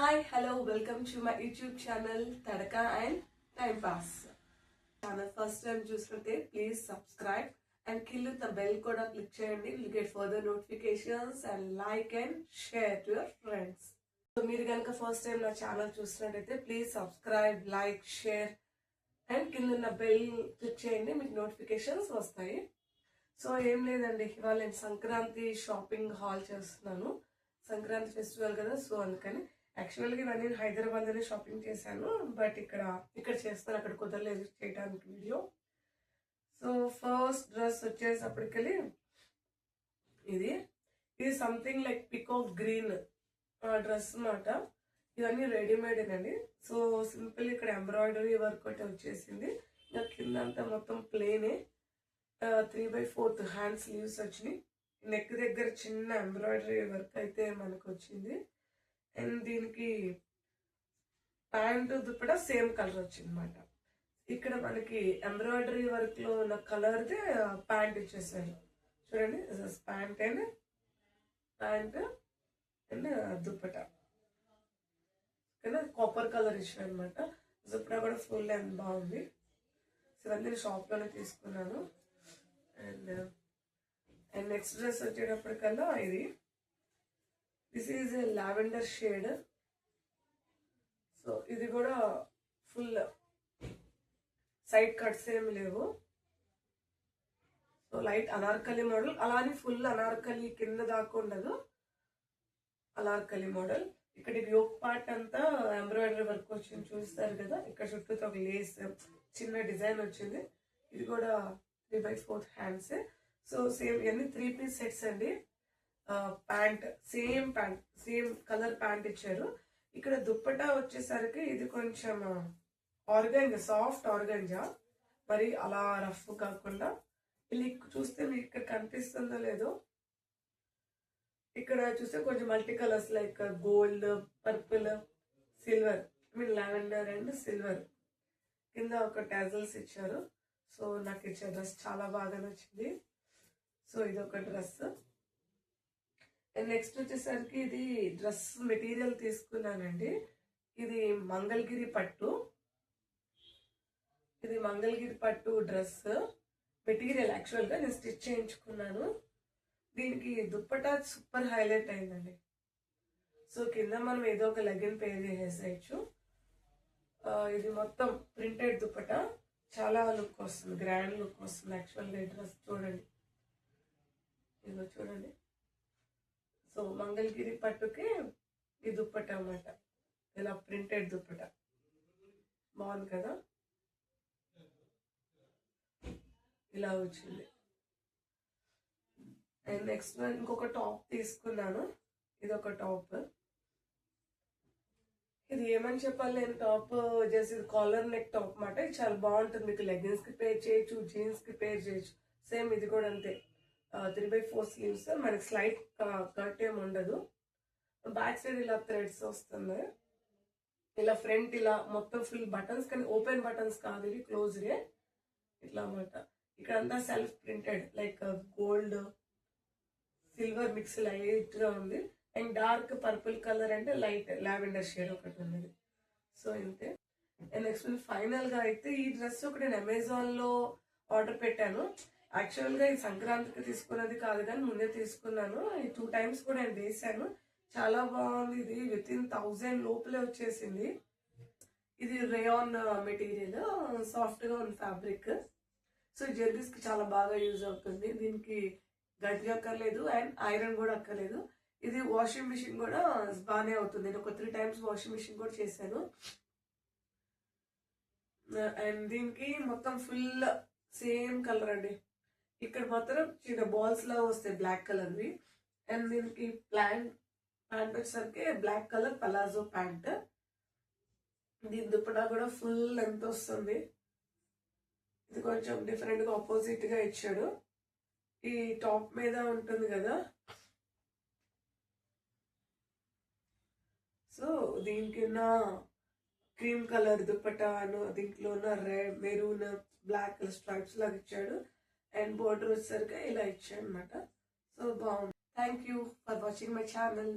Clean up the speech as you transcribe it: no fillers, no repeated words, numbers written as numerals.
Hi, hello, welcome to my YouTube channel Tadaka and Time Pass. Channel first time చూస్తుంటే please subscribe and kill the bell కూడా click చేయండి. You'll get further notifications and like and share to your friends. So మీరు కనుక first time నా channel చూస్తున్నట్టయితే please subscribe, like, share and కింద ఉన్న bell click చేయండి, మీకు నోటిఫికేషన్స్ వస్తాయి. సో ఏం లేదండి, ఇవాళ నేను సంక్రాంతి షాపింగ్ హాల్ చేస్తున్నాను. సంక్రాంతి ఫెస్టివల్ కదా, సో అందుకని యాక్చువల్గా ఇవన్నీ హైదరాబాద్లోనే షాపింగ్ చేశాను, బట్ ఇక్కడ చేస్తాను, అక్కడ కుదరలేదు చేయడానికి వీడియో. సో ఫస్ట్ డ్రెస్ వచ్చేసప్పటికెళ్ళి ఇది something like peacock green dress అన్నమాట. ఇవన్నీ రెడీమేడ్ అండి. సో సింపుల్ ఇక్కడ ఎంబ్రాయిడరీ వర్క్ ఒకటి వచ్చేసింది. ఇంకా కింద అంతా మొత్తం ప్లేనే. 3/4 హ్యాండ్ స్లీవ్స్ వచ్చినాయి. నెక్ దగ్గర చిన్న ఎంబ్రాయిడరీ వర్క్ అయితే మనకు వచ్చింది. అండ్ దీనికి ప్యాంటు దుప్పట సేమ్ కలర్ వచ్చింది అనమాట. ఇక్కడ మనకి ఎంబ్రాయిడరీ వర్క్ లో ఉన్న కలర్దే ప్యాంట్ ఇచ్చేసారు చూడండి. Pant and dupatta copper colour ఇచ్చారు అనమాట. దుప్పట కూడా ఫుల్ లెంత్ బాగుంది. ఇవన్నీ షాప్ లోనే తీసుకున్నాను. అండ్ నెక్స్ట్ డ్రెస్ వచ్చేటప్పటికల్లా this is lavender shade. So ఇది కూడా ఫుల్ సైడ్ కట్స్ ఏమి లేవు. సో లైట్ అనార్కలి మోడల్, అలానే ఫుల్ అనార్కలి కింద దాకా ఉండదు, అనార్కలి మోడల్. ఇక్కడ యోక్ పార్ట్ అంతా ఎంబ్రాయిడరీ వర్క్ వచ్చింది చూస్తారు కదా. ఇక్కడ చుట్టూతో ఒక లేస్ చిన్న డిజైన్ వచ్చింది. ఇది కూడా 3/4 హ్యాండ్స్. సో సేమ్ ఇవన్నీ 3 పీస్ సెట్స్ అండి. ప్యాంట్ సేమ్ కలర్ ప్యాంట్ ఇచ్చారు. ఇక్కడ దుప్పటా వచ్చేసరికి ఇది కొంచెం ఆర్గంజా, సాఫ్ట్ ఆర్గంజా, మరి అలా రఫ్ కాకుండా. ಇಲ್ಲಿ చూస్తే మీకు ఇక్కడ కనిపిస్తుందో లేదో, ఇక్కడ చూస్తే కొంచెం multi colours like gold, purple, silver, lavender and silver కింద ఒక టాజల్స్ ఇచ్చారు. సో నాకు ఇచ్చే డ్రెస్ చాలా బాగా నచ్చింది. సో ఇది ఒక డ్రెస్. అండ్ నెక్స్ట్ వచ్చేసరికి ఇది డ్రెస్ మెటీరియల్ తీసుకున్నానండి. ఇది మంగళగిరి పట్టు డ్రెస్ మెటీరియల్. యాక్చువల్గా నేను స్టిచ్ చేయించుకున్నాను. దీనికి దుప్పటా సూపర్ హైలైట్ అయిందండి. సో కింద మనం ఏదో ఒక లెగిన్ పేర్ చేసేయచ్చు. ఇది మొత్తం ప్రింటెడ్ దుప్పటా, చాలా లుక్ వస్తుంది, గ్రాండ్ లుక్ వస్తుంది. యాక్చువల్గా ఈ డ్రెస్ చూడండి, ఇదిగో చూడండి. సో మంగళగిరి పట్టుకి ఈ దుప్పట అన్నమాట, ఇలా ప్రింటెడ్ దుప్పట బాగుంది కదా, ఇలా వచ్చింది. అండ్ నెక్స్ట్ ఇంకొక టాప్ తీసుకున్నాను. ఇది ఒక టాప్. ఇది ఏమని చెప్పాలి, నేను టాప్ వచ్చేసి కాలర్ నెక్ టాప్ అన్నమాట. ఇది చాలా బాగుంటుంది. మీకు లెగిన్స్ కి పేర్ చేయొచ్చు, జీన్స్ కి పేర్ చేయొచ్చు. సేమ్ ఇది కూడా అంతే, 3/4 స్లీవ్స్. మనకి స్లైట్ కట్ ఏమి ఉండదు. బ్యాక్ సైడ్ ఇలా థ్రెడ్స్ వస్తుంది. ఇలా ఫ్రంట్ ఇలా మొత్తం ఫుల్ బటన్స్, కానీ ఓపెన్ బటన్స్ కాదు, ఇవి క్లోజ్డే ఇట్లా అన్నమాట. ఇక్కడ అంతా self printed like gold, silver mix light గా ఉంది. అండ్ డార్క్ పర్పుల్ కలర్ అంటే లైట్ లావెండర్ షేడ్ ఒకటి ఉన్నది. సో ఇంతే. అండ్ నెక్స్ట్ ఫైనల్ గా అయితే ఈ డ్రెస్ ఒకటి నేను అమెజాన్ లో ఆర్డర్ పెట్టాను. యాక్చువల్ గా ఇది సంక్రాంతికి తీసుకున్నది కాదు, కానీ ముందే తీసుకున్నాను. 2 టైమ్స్ కూడా నేను వేసాను. చాలా బాగుంది. ఇది విత్-ఇన్ 1000 లోపలే వచ్చేసింది. ఇది రేయాన్ మెటీరియల్, సాఫ్ట్ గా ఉంది ఫ్యాబ్రిక్. సో జర్నీస్ కి చాలా బాగా యూజ్ అవుతుంది. దీనికి గట్టి అక్కర్లేదు అండ్ ఐరన్ కూడా అక్కర్లేదు. ఇది వాషింగ్ మిషన్ కూడా బాగానే అవుతుంది. నేను ఒక 3 టైమ్స్ వాషింగ్ మిషన్ కూడా చేశాను. అండ్ దీనికి మొత్తం ఫుల్ సేమ్ కలర్ అండి. ఇక్కడ మాత్రం చిన్న బాల్స్ లా వస్తాయి బ్లాక్ కలర్వి. అండ్ దీనికి ప్యాంట్ వచ్చేసరికి బ్లాక్ కలర్ పలాజో ప్యాంట్. దీని దుప్పటా కూడా ఫుల్ లెంత్ వస్తుంది. ఇది కొంచెం డిఫరెంట్ గా ఆపోజిట్ గా ఇచ్చాడు. ఈ టాప్ మీద ఉంటుంది కదా, సో దీనికి ఉన్న క్రీమ్ కలర్ దుప్పటాను, దీంట్లో ఉన్న రెడ్, మెరూన్, బ్లాక్ స్ట్రైప్స్ లాగా ఇచ్చాడు. అండ్ బోర్డర్ వచ్చేసరికి ఇలా ఇచ్చాడు అనమాట. సో బాగుంది. Thank you for watching my channel.